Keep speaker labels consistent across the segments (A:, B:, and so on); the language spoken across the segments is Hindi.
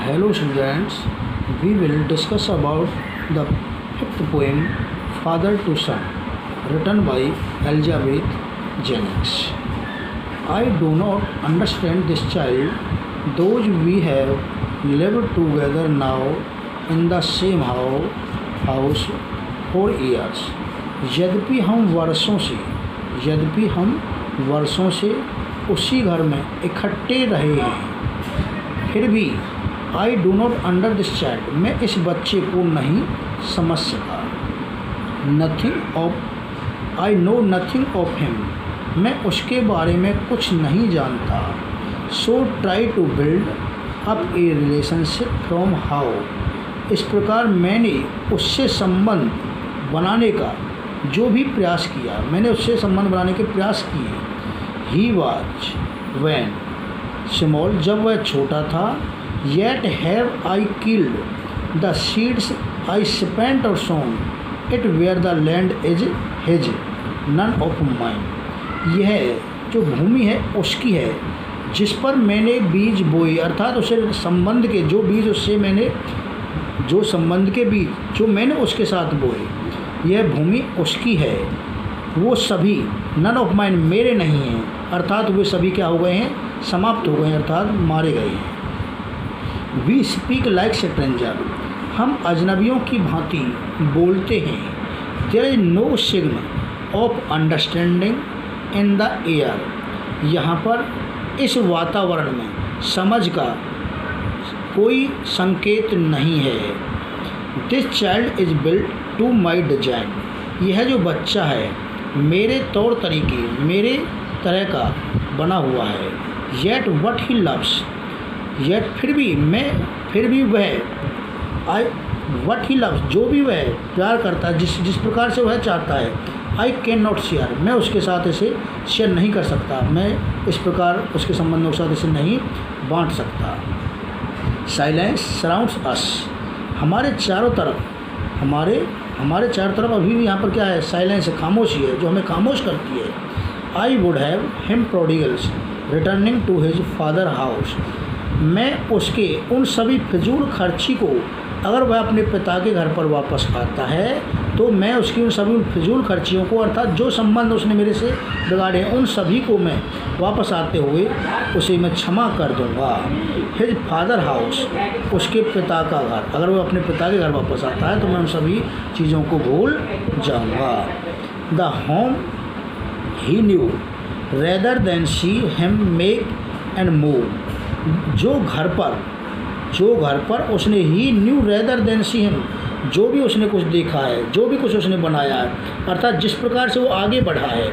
A: Hello students, we will discuss about the fifth poem Father to Son written by Elizabeth Jennings. I do not understand this child, those we have lived together now in the same house for years. यद्यपि हम वर्षों से उसी घर में इकट्ठे रहे हैं, फिर भी I do not under this child, मैं इस बच्चे को नहीं समझ सका. I know nothing of him, मैं उसके बारे में कुछ नहीं जानता. So try to build up a relationship from how, इस प्रकार मैंने उससे संबंध बनाने का जो भी प्रयास किया, मैंने उससे संबंध बनाने के प्रयास किए. ही वॉज वैन स्मॉल, जब वह छोटा था. Yet have I killed the seeds I spent और sown it where the land is his none of mine. यह जो भूमि है उसकी है जिस पर मैंने बीज बोए, अर्थात उसे संबंध के जो बीज उससे मैंने जो संबंध के बीज जो मैंने उसके साथ बोए, यह भूमि उसकी है. वो सभी नन ऑफ माइन, मेरे नहीं हैं, अर्थात वे सभी क्या हो गए हैं, समाप्त हो गए हैं, अर्थात मारे गए हैं. वी स्पीक लाइक स्ट्रेंजर, हम अजनबियों की भांति बोलते हैं. There is no sign of understanding in the air, यहाँ पर इस वातावरण में समझ का कोई संकेत नहीं है. This child is built to my design, यह जो बच्चा है मेरे तौर तरीके, मेरे तरह का बना हुआ है. Yet what he loves, yet फिर भी वह आई वट ही लव्स, जो भी वह प्यार करता है, जिस प्रकार से वह चाहता है. आई कैन नॉट शेयर, मैं उसके साथ इसे शेयर नहीं कर सकता, मैं इस प्रकार उसके संबंधों के साथ इसे नहीं बांट सकता. साइलेंस सराउंड्स अस, हमारे चारों तरफ अभी भी यहाँ पर क्या है, साइलेंस है, खामोशी है, जो हमें खामोश करती है. I would have him prodigals returning to his father house, मैं उसके उन सभी फिजूल खर्ची को, अगर वह अपने पिता के घर पर वापस आता है तो मैं उसकी उन सभी फिजूल खर्चियों को, अर्थात जो संबंध उसने मेरे से बिगाड़े उन सभी को मैं वापस आते हुए उसे मैं क्षमा कर दूंगा. हिज फादर हाउस, उसके पिता का घर, अगर वह अपने पिता के घर वापस आता है तो मैं उन सभी चीज़ों को भूल जाऊंगा. The home he knew rather than see him make and move, जो घर पर उसने ही knew rather than see him, जो भी उसने कुछ देखा है, जो भी कुछ उसने बनाया है, अर्थात जिस प्रकार से वो आगे बढ़ा है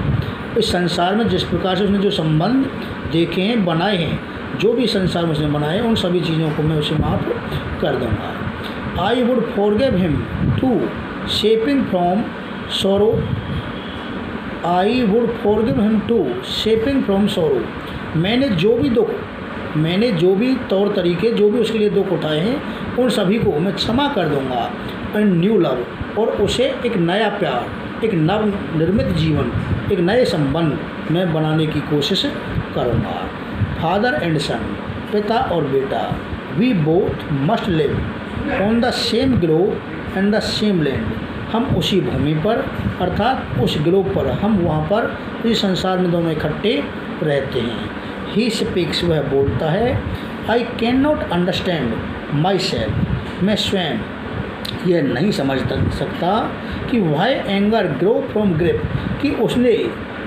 A: इस संसार में, जिस प्रकार से उसने जो संबंध देखे हैं, बनाए हैं, जो भी संसार में उसने बनाए, उन सभी चीज़ों को मैं उसे माफ़ कर दूँगा. I would forgive him to shaping from sorrow, I would forgive him to shaping from sorrow, मैंने जो भी तौर तरीके, जो भी उसके लिए दुख उठाए हैं, उन सभी को मैं क्षमा कर दूंगा. एंड न्यू लव, और उसे एक नया प्यार, एक नव निर्मित जीवन, एक नए संबंध मैं बनाने की कोशिश करूंगा. फादर एंड सन, पिता और बेटा. We both must live on the same globe and the same land, हम उसी भूमि पर, अर्थात उस ग्लोब पर, हम वहाँ पर इस संसार में दोनों इकट्ठे रहते हैं. ही स्पीक्स, वह बोलता है. I can not understand myself, मैं स्वयं यह नहीं समझ सकता कि why anger grow from grip, कि उसने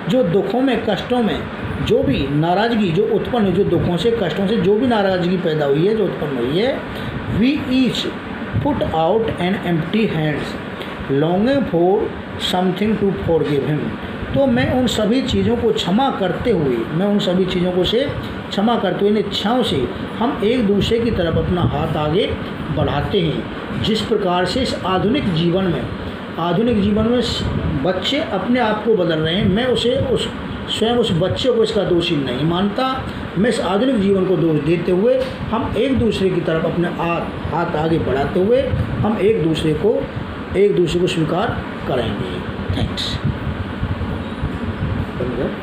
A: जो दुखों में, कष्टों में, जो भी नाराज़गी जो उत्पन्न हुई, जो दुखों से, कष्टों से जो भी नाराज़गी पैदा हुई है, जो उत्पन्न हुई है. We each put out an empty hands longing for something to forgive him, तो मैं उन सभी चीज़ों को क्षमा करते हुए, इन इच्छाओं से हम एक दूसरे की तरफ अपना हाथ आगे बढ़ाते हैं. जिस प्रकार से इस आधुनिक जीवन में बच्चे अपने आप को बदल रहे हैं, मैं स्वयं उस बच्चे को इसका दोषी नहीं मानता. मैं इस आधुनिक जीवन को दोष देते हुए हम एक दूसरे की तरफ अपने हाथ आगे बढ़ाते हुए हम एक दूसरे को स्वीकार करेंगे. थैंक्स.